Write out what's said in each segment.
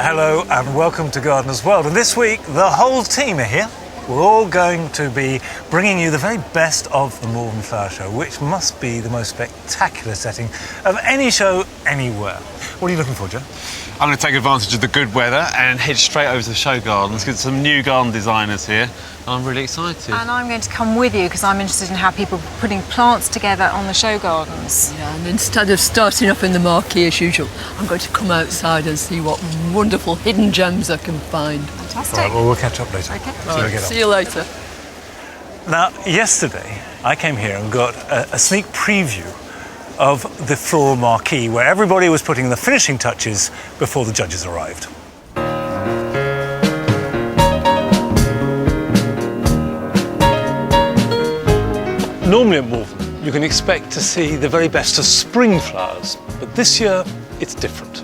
Hello and welcome to Gardener's World. And this week, the whole team are here. We're all going to be bringing you the very best of the Malvern Flower Show, which must be the most spectacular setting of any show anywhere. What are you looking for, Joe? I'm going to take advantage of the good weather and head straight over to the show gardens, get some new garden designers here. I'm really excited. And I'm going to come with you because I'm interested in how people are putting plants together on the show gardens. Yeah, and instead of starting off in the marquee as usual, I'm going to come outside and see what wonderful hidden gems I can find. Fantastic. All right, well, we'll catch up later. Okay. See you later. Now, yesterday, I came here and got a sneak preview of the floral marquee, where everybody was putting the finishing touches before the judges arrived. Normally at Malvern, you can expect to see the very best of spring flowers, but this year it's different.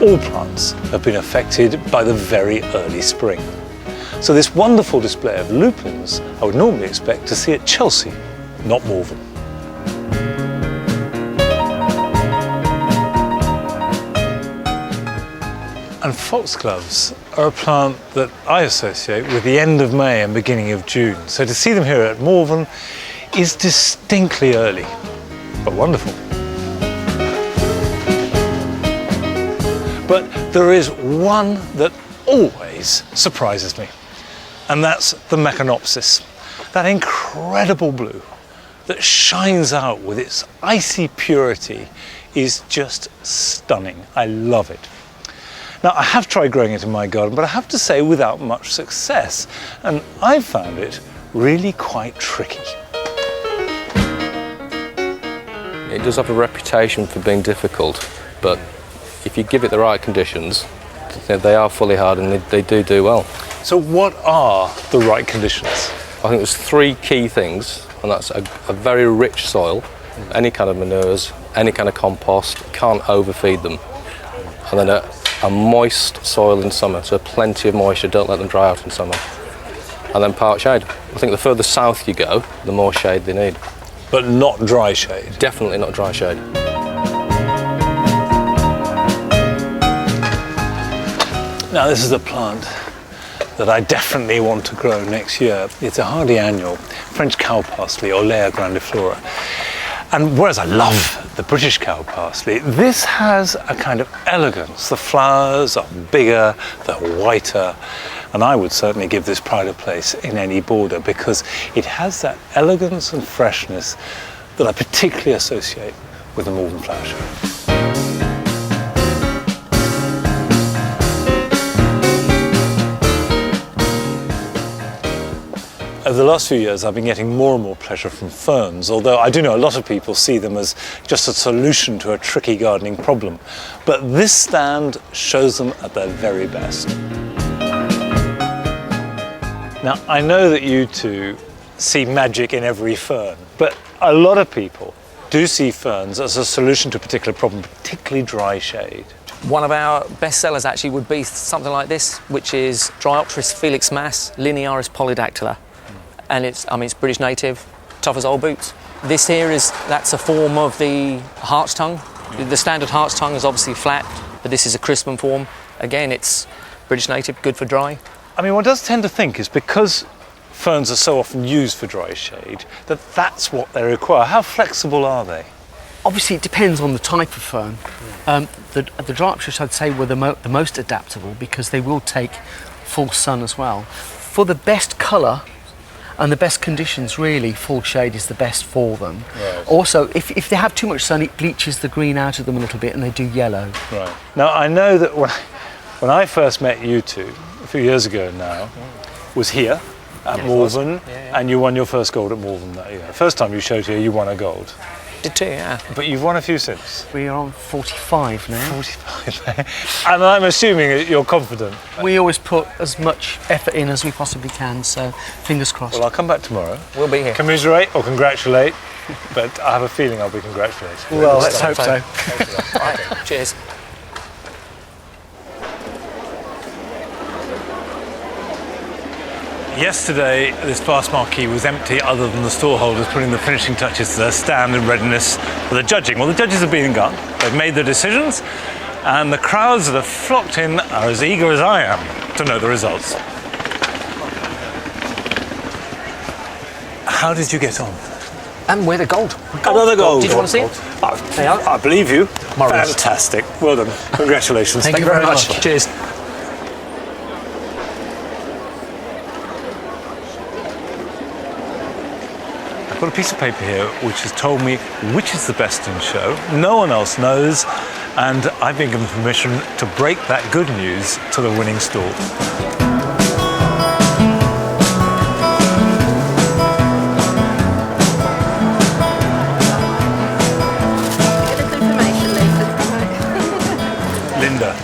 All plants have been affected by the very early spring. So this wonderful display of lupins I would normally expect to see at Chelsea, not Malvern. And foxgloves are a plant that I associate with the end of May and beginning of June. So to see them here at Malvern is distinctly early, but wonderful. But there is one that always surprises me, and that's the Meconopsis. That incredible blue that shines out with its icy purity is just stunning. I love it. Now, I have tried growing it in my garden, but I have to say without much success. And I've found it really quite tricky. It does have a reputation for being difficult, but if you give it the right conditions, they are fully hard and they do well. So what are the right conditions? I think there's three key things, and that's a very rich soil, any kind of manures, any kind of compost, can't overfeed them. And then a moist soil in summer, so plenty of moisture, don't let them dry out in summer. And then part shade. I think the further south you go, the more shade they need. But not dry shade? Definitely not dry shade. Now this is a plant that I definitely want to grow next year. It's a hardy annual, French cow parsley, or Olea grandiflora. And whereas I love the British cow parsley, this has a kind of elegance. The flowers are bigger, they're whiter, and I would certainly give this pride of place in any border because it has that elegance and freshness that I particularly associate with the Malvern Flower Show. Over the last few years, I've been getting more and more pleasure from ferns, although I do know a lot of people see them as just a solution to a tricky gardening problem. But this stand shows them at their very best. Now, I know that you two see magic in every fern, but a lot of people do see ferns as a solution to a particular problem, particularly dry shade. One of our best sellers actually would be something like this, which is Dryopteris felix mass linearis polydactyla. And it's British native, tough as old boots. This here that's a form of the hart's tongue. The standard hart's tongue is obviously flat, but this is a crispum form. Again, it's British native, good for dry. I mean, one does tend to think is because ferns are so often used for dry shade, that's what they require. How flexible are they? Obviously, it depends on the type of fern. The Dryopteris, I'd say, were the most adaptable because they will take full sun as well. For the best colour, and the best conditions, really, full shade is the best for them. Right. Also, if they have too much sun, it bleaches the green out of them a little bit and they do yellow. Right. Now, I know that when I first met you two, a few years ago now, was here at Malvern, and you won your first gold at Malvern that year. First time you showed here, you won a gold. Did too, yeah. But you've won a few since. We are on 45 now. 45. And I'm assuming that you're confident. We always put as much effort in as we possibly can, so fingers crossed. Well, I'll come back tomorrow. We'll be here. Commiserate or congratulate, but I have a feeling I'll be congratulated. Well, let's hope so. Right, cheers. Yesterday, this vast marquee was empty other than the store holders putting the finishing touches to their stand in readiness for the judging. Well, the judges have been and gone. They've made their decisions. and the crowds that have flocked in are as eager as I am to know the results. How did you get on? And we're the gold. Another gold. Did you want to see it? I believe you. Marvellous. Fantastic. Well done. Congratulations. Thank you very much. Cheers. I've got a piece of paper here which has told me which is the best in show. No one else knows, and I've been given permission to break that good news to the winning stall. Linda,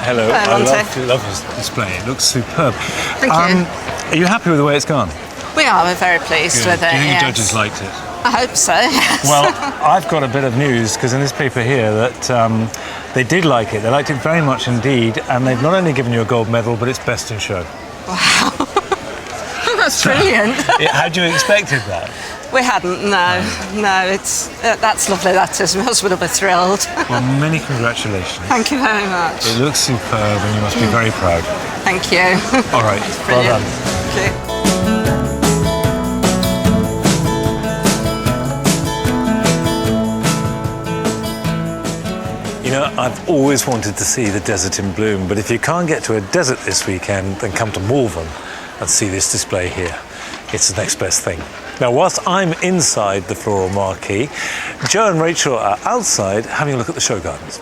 hello. Hi, I Monty. love this display. It looks superb. Thank you. Are you happy with the way it's gone? We are. We're very pleased with it. Do you think yes. the judges liked it? I hope so. Yes. Well, I've got a bit of news, because in this paper here that they did like it. They liked it very much indeed, and they've not only given you a gold medal, but it's best in show. Wow. That's brilliant. Had you expected that? We hadn't. No. It's that's lovely. That is. My husband will be thrilled. Well, many congratulations. Thank you very much. It looks superb, and you must be very proud. Thank you. All right, well Brilliant. done. Thank you. You know, I've always wanted to see the desert in bloom, but if you can't get to a desert this weekend, then come to Malvern and see this display here. It's the next best thing. Now, whilst I'm inside the floral marquee, Joe and Rachel are outside having a look at the show gardens.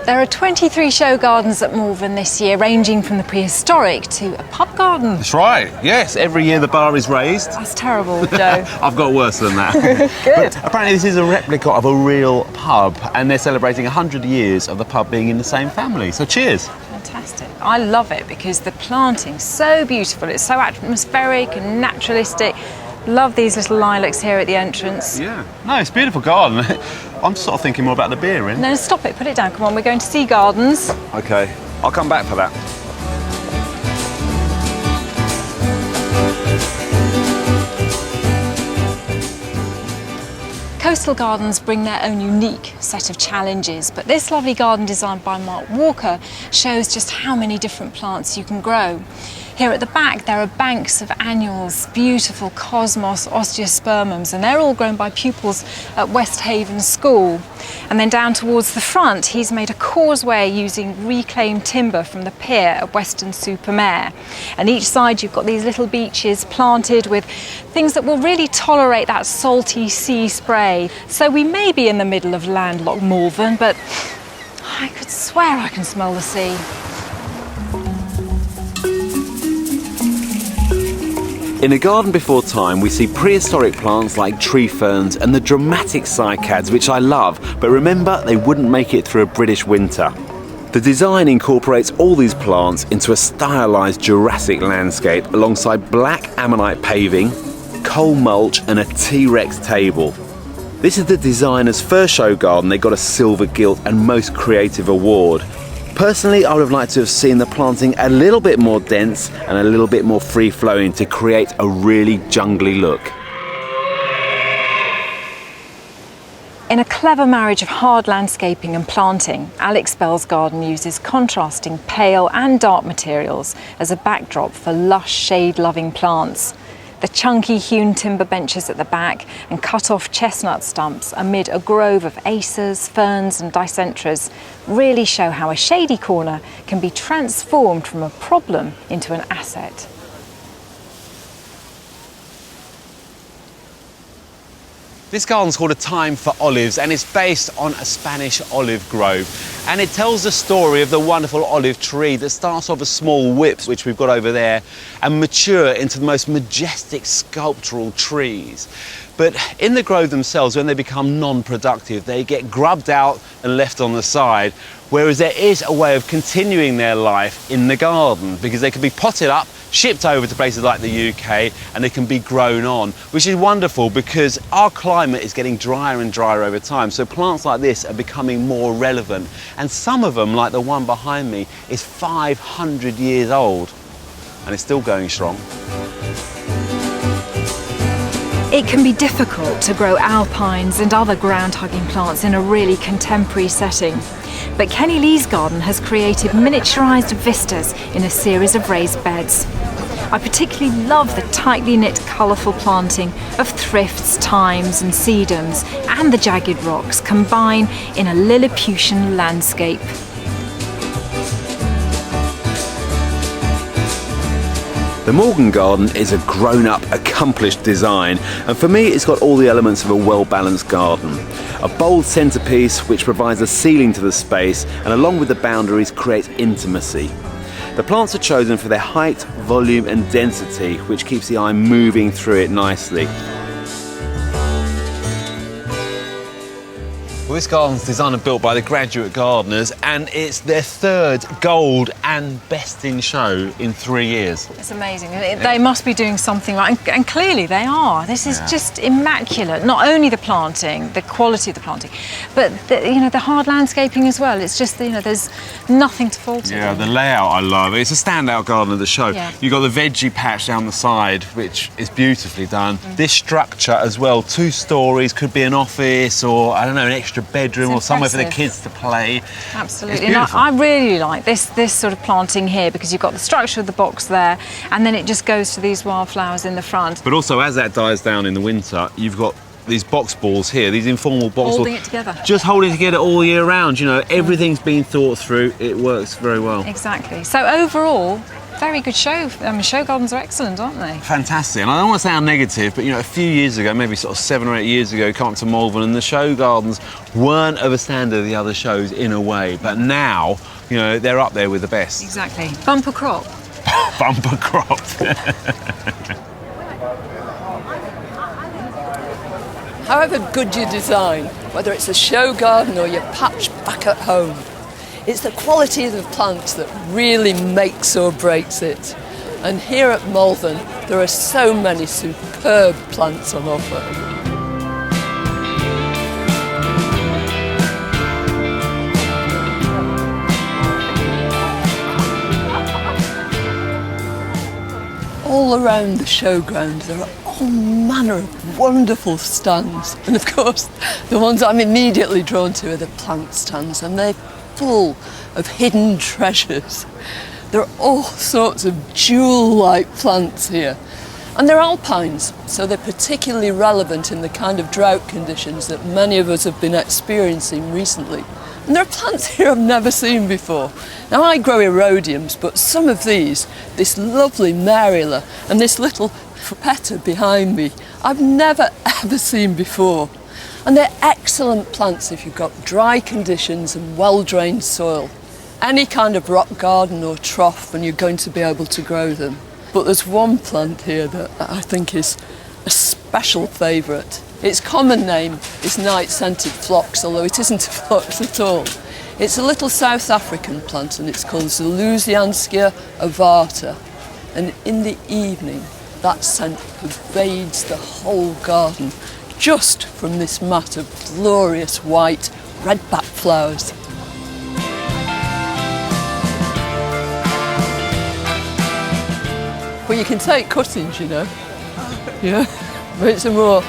There are 23 show gardens at Malvern this year, ranging from the prehistoric to a pub garden. That's right. Yes, every year the bar is raised. That's terrible, Joe. I've got worse than that. Good. But apparently this is a replica of a real pub, and they're celebrating 100 years of the pub being in the same family. So cheers. Fantastic. I love it because the planting's so beautiful. It's so atmospheric and naturalistic. Love these little lilacs here at the entrance. Yeah. No, it's a beautiful garden. I'm sort of thinking more about the beer, really. No, stop it. Put it down. Come on, we're going to see gardens. Okay, I'll come back for that. Coastal gardens bring their own unique set of challenges, but this lovely garden designed by Mark Walker shows just how many different plants you can grow. Here at the back there are banks of annuals, beautiful cosmos, osteospermums, and they're all grown by pupils at West Haven School. And then down towards the front he's made a causeway using reclaimed timber from the pier at Weston-super-Mare. And each side you've got these little beaches planted with things that will really tolerate that salty sea spray. So we may be in the middle of landlocked Malvern, but I could swear I can smell the sea. In a garden before time, we see prehistoric plants like tree ferns and the dramatic cycads, which I love, but remember, they wouldn't make it through a British winter. The design incorporates all these plants into a stylised Jurassic landscape alongside black ammonite paving, coal mulch and a T-Rex table. This is the designer's first show garden. They got a Silver Gilt and Most Creative award. Personally, I would have liked to have seen the planting a little bit more dense and a little bit more free-flowing to create a really jungly look. In a clever marriage of hard landscaping and planting, Alex Bell's garden uses contrasting pale and dark materials as a backdrop for lush shade-loving plants. The chunky hewn timber benches at the back and cut-off chestnut stumps amid a grove of acers, ferns and dicentras really show how a shady corner can be transformed from a problem into an asset. This garden's called A Time for Olives, and it's based on a Spanish olive grove. And it tells the story of the wonderful olive tree that starts off as small whips, which we've got over there, and mature into the most majestic sculptural trees. But in the grove themselves, when they become non-productive, they get grubbed out and left on the side, whereas there is a way of continuing their life in the garden, because they can be potted up, shipped over to places like the UK, and they can be grown on, which is wonderful because our climate is getting drier and drier over time, so plants like this are becoming more relevant. And some of them, like the one behind me, is 500 years old and it's still going strong. It can be difficult to grow alpines and other ground-hugging plants in a really contemporary setting. But Kenny Lee's garden has created miniaturised vistas in a series of raised beds. I particularly love the tightly knit, colourful planting of thrifts, thymes and sedums, and the jagged rocks combine in a Lilliputian landscape. The Morgan garden is a grown-up, accomplished design, and for me it's got all the elements of a well-balanced garden. A bold centrepiece which provides a ceiling to the space, and along with the boundaries creates intimacy. The plants are chosen for their height, volume and density, which keeps the eye moving through it nicely. Well, this garden's designed and built by the Graduate Gardeners, and it's their third gold and best in show in 3 years. It's amazing. They must be doing something right, and clearly they are. This is just immaculate. Not only the planting, the quality of the planting, but the hard landscaping as well. It's just there's nothing to fault it. Yeah, the layout I love. It's a standout garden of the show. Yeah. You've got the veggie patch down the side, which is beautifully done. This structure as well, 2 stories, could be an office or I don't know, an extra bedroom or somewhere for the kids to play. Absolutely. And I really like this sort of planting here because you've got the structure of the box there, and then it just goes to these wildflowers in the front. But also, as that dies down in the winter, you've got these box balls here, these informal box balls. Holding it together. Just holding it together all year round, everything's been thought through, it works very well. Exactly. So overall, very good show. Show gardens are excellent, aren't they? Fantastic. And I don't want to sound negative, but a few years ago, maybe sort of 7 or 8 years ago, come up to Malvern and the show gardens weren't of a standard of the other shows in a way. But now, they're up there with the best. Exactly. Bumper crop. Bumper crop. However good your design, whether it's a show garden or your patch back at home, it's the quality of the plants that really makes or breaks it. And here at Malvern, there are so many superb plants on offer. All around the showground, there are all manner of wonderful stands. And of course, the ones I'm immediately drawn to are the plant stands, and they're full of hidden treasures. There are all sorts of jewel-like plants here. And they're alpines, so they're particularly relevant in the kind of drought conditions that many of us have been experiencing recently. And there are plants here I've never seen before. Now, I grow erodiums, but some of these, this lovely Marula and this little Frapetta behind me, I've never ever seen before. And they're excellent plants if you've got dry conditions and well-drained soil. Any kind of rock garden or trough, and you're going to be able to grow them. But there's one plant here that I think is a special favourite. Its common name is night-scented phlox, although it isn't a phlox at all. It's a little South African plant, and it's called Zelusianskia ovata. And in the evening, that scent pervades the whole garden, just from this mat of glorious white red-backed flowers. Well, you can take cuttings, Yeah, make some more.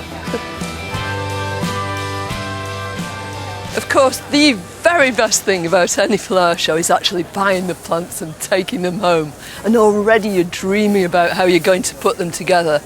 Of course, the very best thing about any flower show is actually buying the plants and taking them home. And already you're dreaming about how you're going to put them together.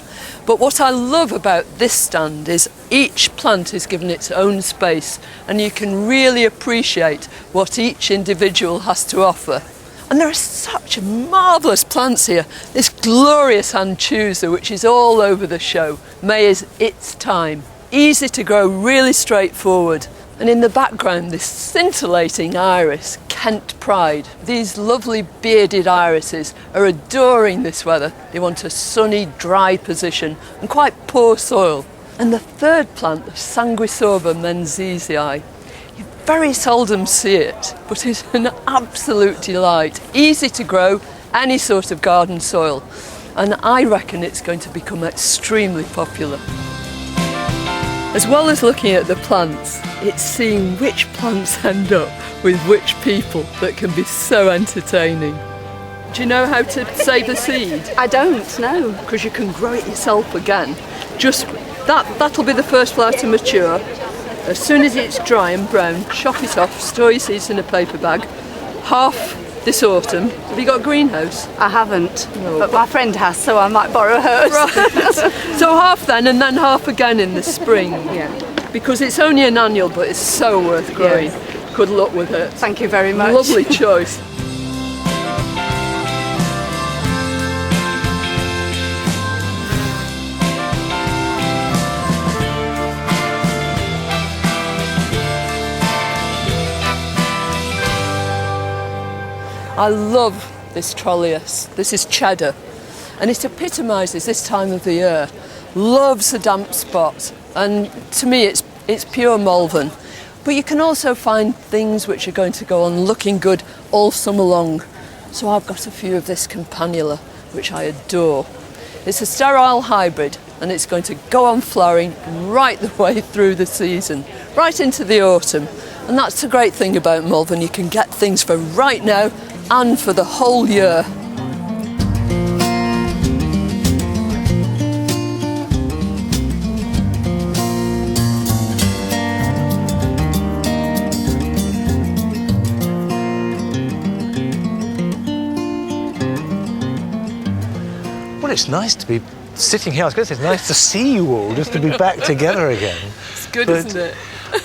But what I love about this stand is each plant is given its own space, and you can really appreciate what each individual has to offer. And there are such marvellous plants here. This glorious Anchusa, which is all over the show. May is its time. Easy to grow, really straightforward. And in the background, this scintillating iris, Kent Pride. These lovely bearded irises are adoring this weather. They want a sunny, dry position and quite poor soil. And the third plant, the Sanguisorba menzesii, you very seldom see it, but it's an absolute delight. Easy to grow, any sort of garden soil. And I reckon it's going to become extremely popular. As well as looking at the plants, it's seeing which plants end up with which people that can be so entertaining. Do you know how to save a seed? I don't know. Because you can grow it yourself again. Just that'll be the first flower to mature. As soon as it's dry and brown, chop it off, store your seeds in a paper bag. Half this autumn. Have you got a greenhouse? I haven't, No. but my friend has, so I might borrow hers. Right. So half then, and then half again in the spring. Yeah. Because it's only an annual, but it's so worth growing. Good luck with it. Thank you very much. Lovely choice. I love this trolleus. This is cheddar, and it epitomises this time of the year. Loves a damp spot, and to me it's pure Malvern. But you can also find things which are going to go on looking good all summer long. So I've got a few of this campanula, which I adore. It's a sterile hybrid, and it's going to go on flowering right the way through the season, right into the autumn. And that's the great thing about Malvern. You can get things for right now and for the whole year. Well, it's nice to be sitting here. I was going to say it's nice to see you all, just to be back together again. It's good, But, isn't it?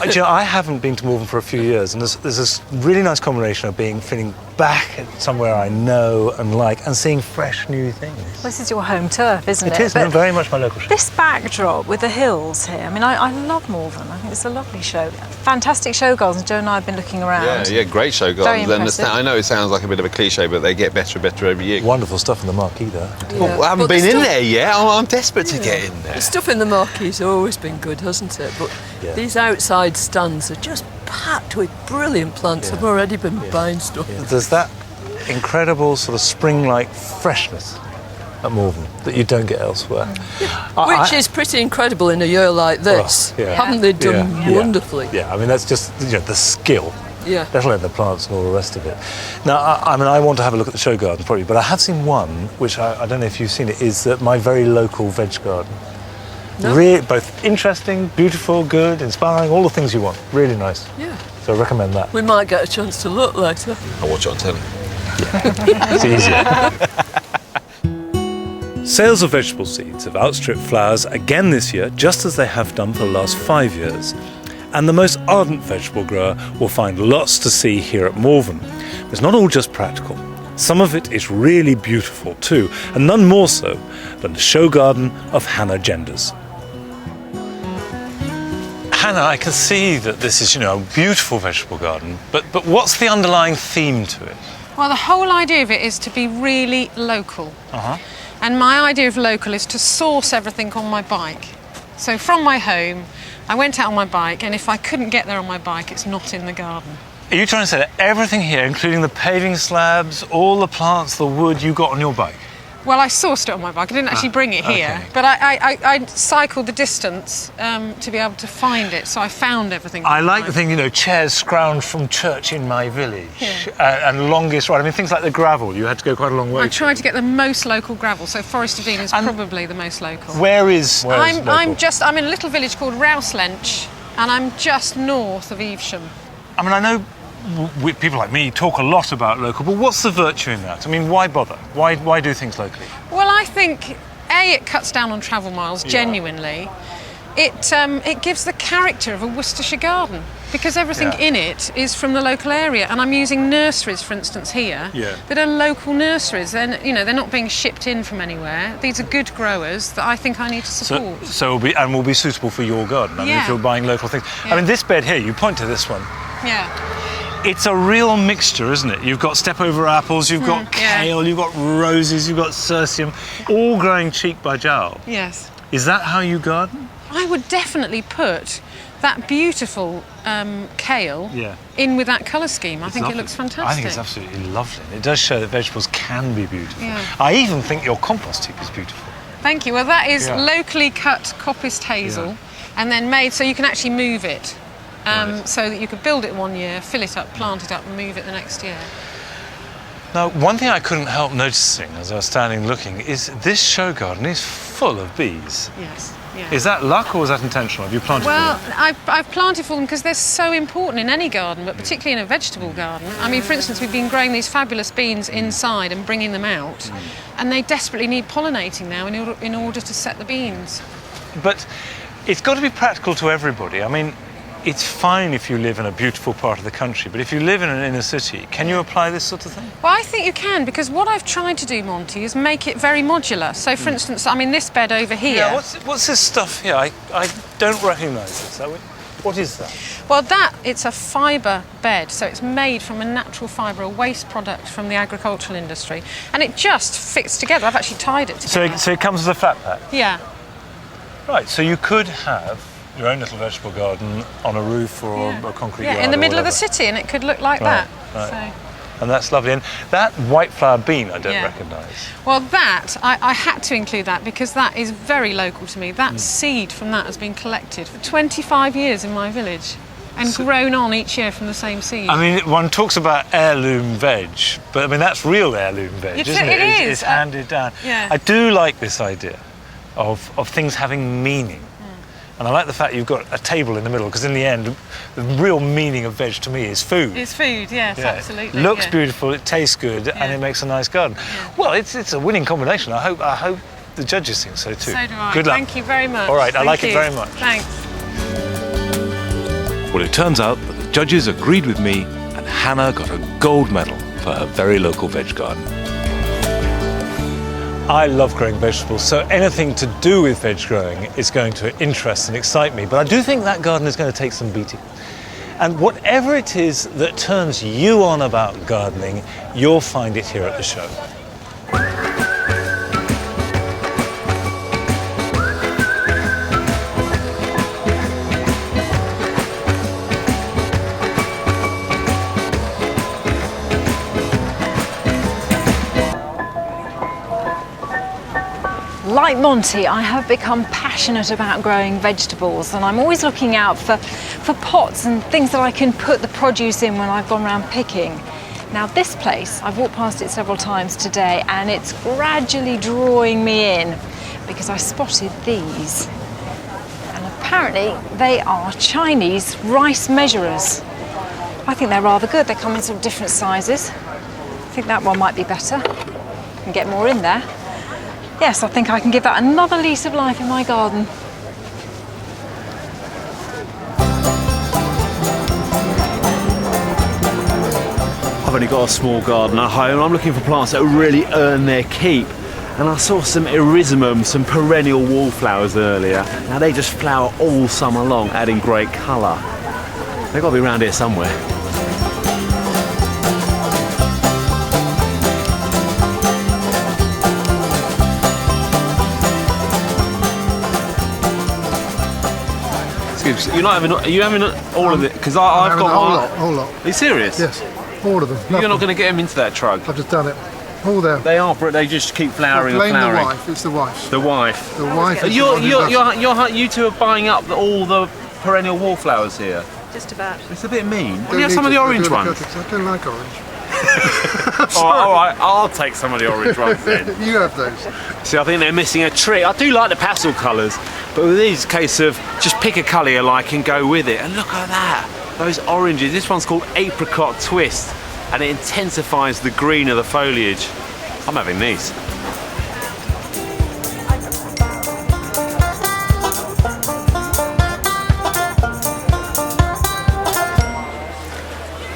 do you know, I haven't been to Malvern for a few years, and there's this really nice combination of feeling back at somewhere I know and like, and seeing fresh new things. This is your home turf, isn't it? It is, But very much my local show. this backdrop with the hills here, I mean, I love Malvern. I think it's a lovely show. Fantastic show gardens. Joe and I have been looking around. Yeah, great show Very gardens. impressive. I know it sounds like a bit of a cliche, but they get better and better every year. Wonderful stuff in the marquee there. Well, I haven't But the been in stuff- there yet. I'm desperate to get in there. The stuff in the marquee's always been good, hasn't it? But Yeah. these outside stands are just packed with brilliant plants. I've already been buying stuff. There's that incredible sort of spring-like freshness at Malvern that you don't get elsewhere. Which is pretty incredible in a year like this. yeah. Haven't they done Yeah. wonderfully? Yeah, I mean, that's just the skill. Yeah. Definitely the plants and all the rest of it. Now, I want to have a look at the show garden probably, but I have seen one, which I don't know if you've seen it, is my very local veg garden. No. Both interesting, beautiful, good, inspiring, all the things you want. Really nice. Yeah. So I recommend that. We might get a chance to look later. I'll watch it on telly. It's easier. Sales of vegetable seeds have outstripped flowers again this year, just as they have done for the last 5 years. And the most ardent vegetable grower will find lots to see here at Malvern. It's not all just practical. Some of it is really beautiful too, and none more so than the show garden of Hannah Genders. Hannah, I can see that this is, a beautiful vegetable garden, but what's the underlying theme to it? Well, the whole idea of it is to be really local. And my idea of local is to source everything on my bike. So from my home, I went out on my bike, and if I couldn't get there on my bike, it's not in the garden. Are you trying to say that everything here, including the paving slabs, all the plants, the wood, you got on your bike? Well, I sourced it on my bike. I didn't actually bring it here, okay. but I cycled the distance to be able to find it, so I found everything. I like the thing, chairs scrounged from church in my village, and longest ride. I mean, things like the gravel, you had to go quite a long way. I tried to get the most local gravel, so Forest of Dean is probably the most local. Where is local? I'm in a little village called Rouselench, and I'm just north of Evesham. I mean, I know people like me talk a lot about local, but what's the virtue in that? I mean, why bother? Why do things locally? Well, I think, A, it cuts down on travel miles, genuinely. It gives the character of a Worcestershire garden, because everything in it is from the local area. And I'm using nurseries, for instance, here, that are local nurseries. They're not being shipped in from anywhere. These are good growers that I think I need to support. So will be suitable for your garden. I mean, if you're buying local things. I mean, this bed here, you point to this one. Yeah. It's a real mixture, isn't it? You've got step-over apples, you've got kale, you've got roses, you've got cercium, all growing cheek by jowl. Yes. Is that how you garden? I would definitely put that beautiful kale in with that colour scheme. I think it looks fantastic. I think it's absolutely lovely. It does show that vegetables can be beautiful. Yeah. I even think your compost heap is beautiful. Thank you. Well, that is locally cut coppiced hazel and then made so you can actually move it. So that you could build it one year, fill it up, plant it up and move it the next year. Now, one thing I couldn't help noticing as I was standing looking is this show garden is full of bees. Yes. Yeah. Is that luck or was that intentional? Have you planted Well, for them? I've planted for them because they're so important in any garden, but particularly in a vegetable garden. I mean, for instance, we've been growing these fabulous beans inside and bringing them out, and they desperately need pollinating now in order to set the beans. But it's got to be practical to everybody. I mean, it's fine if you live in a beautiful part of the country, but if you live in an inner city, can you apply this sort of thing? Well, I think you can, because what I've tried to do, Monty, is make it very modular. So, for instance, I mean, this bed over here... Yeah, what's this stuff here? I don't recognise this. What is that? Well, it's a fibre bed, so it's made from a natural fibre, a waste product from the agricultural industry, and it just fits together. I've actually tied it together. So it comes with a flat pack? Yeah. Right, so you could have your own little vegetable garden on a roof or a concrete yard. Yeah, in the middle of the whatever. city, and it could look like that. Right. So. And that's lovely. And that white flower bean I don't recognise. Well, I had to include that because that is very local to me. That seed from that has been collected for 25 years in my village and grown on each year from the same seed. I mean, one talks about heirloom veg, but I mean, that's real heirloom veg, isn't it? It is. It's handed down. Yeah. I do like this idea of things having meaning. And I like the fact you've got a table in the middle, because in the end, the real meaning of veg to me is food. It's food, yes, absolutely. Looks beautiful, it tastes good, and it makes a nice garden. Yeah. Well, it's a winning combination. I hope the judges think so too. So do I. Good luck. Thank you very much. All right, I like it very much. Thanks. Well, it turns out that the judges agreed with me, and Hannah got a gold medal for her very local veg garden. I love growing vegetables, so anything to do with veg growing is going to interest and excite me. But I do think that garden is going to take some beating. And whatever it is that turns you on about gardening, you'll find it here at the show. Like Monty, I have become passionate about growing vegetables, and I'm always looking out for pots and things that I can put the produce in when I've gone around picking. Now this place, I've walked past it several times today, and it's gradually drawing me in because I spotted these. And apparently they are Chinese rice measurers. I think they're rather good. They come in sort of different sizes. I think that one might be better. I can get more in there. Yes, I think I can give that another lease of life in my garden. I've only got a small garden at home. I'm looking for plants that really earn their keep. And I saw some erysimum, some perennial wallflowers earlier. Now they just flower all summer long, adding great colour. They've got to be around here somewhere. You're not having. Are you having all of it? Because I've got whole lot. Are you serious? Yes, all of them. You're not going to get them into that truck. I've just done it. All there. They are. They just keep flowering and Blame flowering. the wife. It's the wife. The wife. The wife. Is the one who does it. You two are buying up all the perennial wallflowers here. Just about. It's a bit mean. Don't Will you have some of need the to orange do the ones? cuttings. I don't like orange. All right, I'll take some of the orange ones then. You have those. See, I think they're missing a trick. I do like the pastel colours, but with these, case of just pick a colour you like and go with it. And look at that, those oranges. This one's called Apricot Twist, and it intensifies the green of the foliage. I'm having these.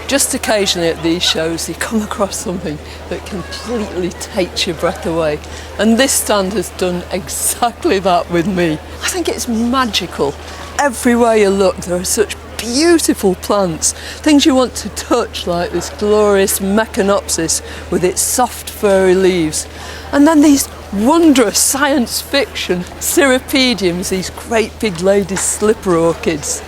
Just occasionally at these shows you come across something that completely takes your breath away, and this stand has done exactly that with me. I think it's magical. Everywhere you look there are such beautiful plants, things you want to touch, like this glorious Mecanopsis with its soft furry leaves, and then these wondrous science fiction Cirripediums, these great big lady slipper orchids,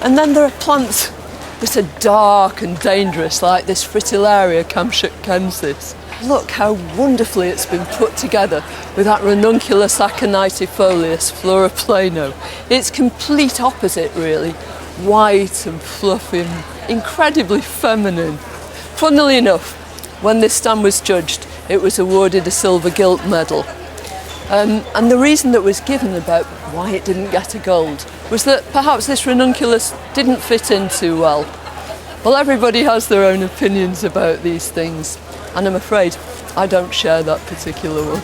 and then there are plants that are dark and dangerous, like this Fritillaria campshukensis. Look how wonderfully it's been put together with that Ranunculus aconitefolius flora plano. It's complete opposite, really. White and fluffy and incredibly feminine. Funnily enough, when this stand was judged, it was awarded a silver gilt medal. And the reason that was given about why it didn't get a gold was that perhaps this ranunculus didn't fit in too well. Well, everybody has their own opinions about these things, and I'm afraid I don't share that particular one.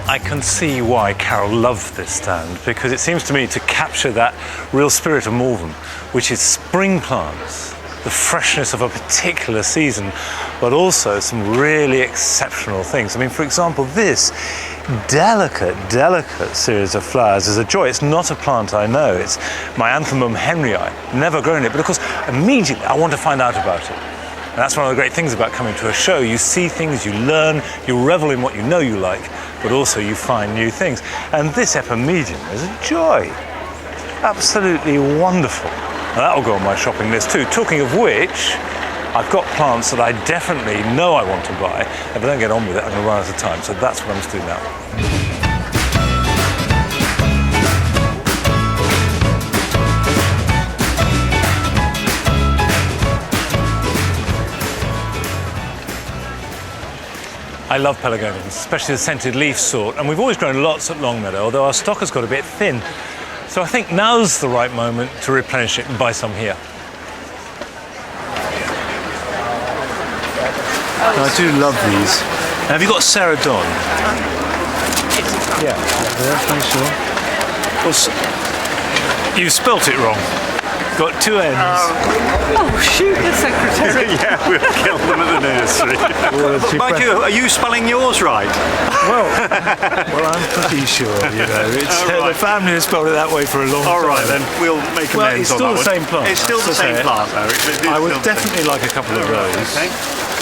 I can see why Carol loved this stand, because it seems to me to capture that real spirit of Malvern, which is spring plants, the freshness of a particular season, but also some really exceptional things. I mean, for example, this delicate series of flowers is a joy. It's not a plant I know. It's my Anthemum henryi. Never grown it, but of course, immediately I want to find out about it. And that's one of the great things about coming to a show. You see things, you learn, you revel in what you know you like, but also you find new things. And this epimedium is a joy. Absolutely wonderful. And that'll go on my shopping list too. Talking of which, I've got plants that I definitely know I want to buy. If I don't get on with it, I'm going to run out of time. So that's what I must do now. I love pelargoniums, especially the scented leaf sort, and we've always grown lots at Longmeadow, although our stock has got a bit thin. So I think now's the right moment to replenish it and buy some here. I do love these. Now, have you got Sarah Don? Yeah, very sure. Well, you spelt it wrong. Got two N's. Oh, shoot the secretary. Yeah, we'll kill them at the nursery. Mind you, are you spelling yours right? Well, I'm pretty sure, you know. It's, the family has spelled it that way for a long time. All right, then we'll make amends on that one. It's still the same plant. It's still the same plant, though. I would definitely like a couple of those. Okay.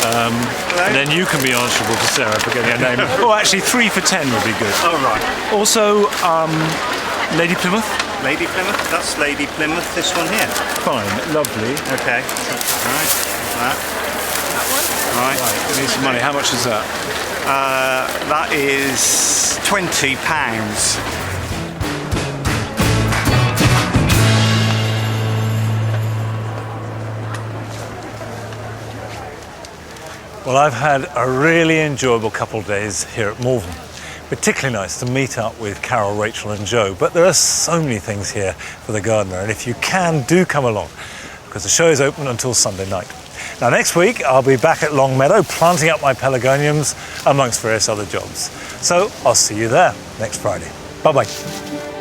And then you can be answerable to Sarah for getting a name. Oh, actually, 3 for 10 would be good. All right. Also, Lady Plymouth. Lady Plymouth, that's Lady Plymouth, this one here. Fine, lovely. Okay, right, that. Right. I need some money. How much is that? That is £20. Well, I've had a really enjoyable couple of days here at Malvern. Particularly nice to meet up with Carol, Rachel and Joe, but there are so many things here for the gardener, and if you can, do come along, because the show is open until Sunday night. Now next week I'll be back at Longmeadow planting up my pelargoniums amongst various other jobs. So I'll see you there next Friday. Bye-bye.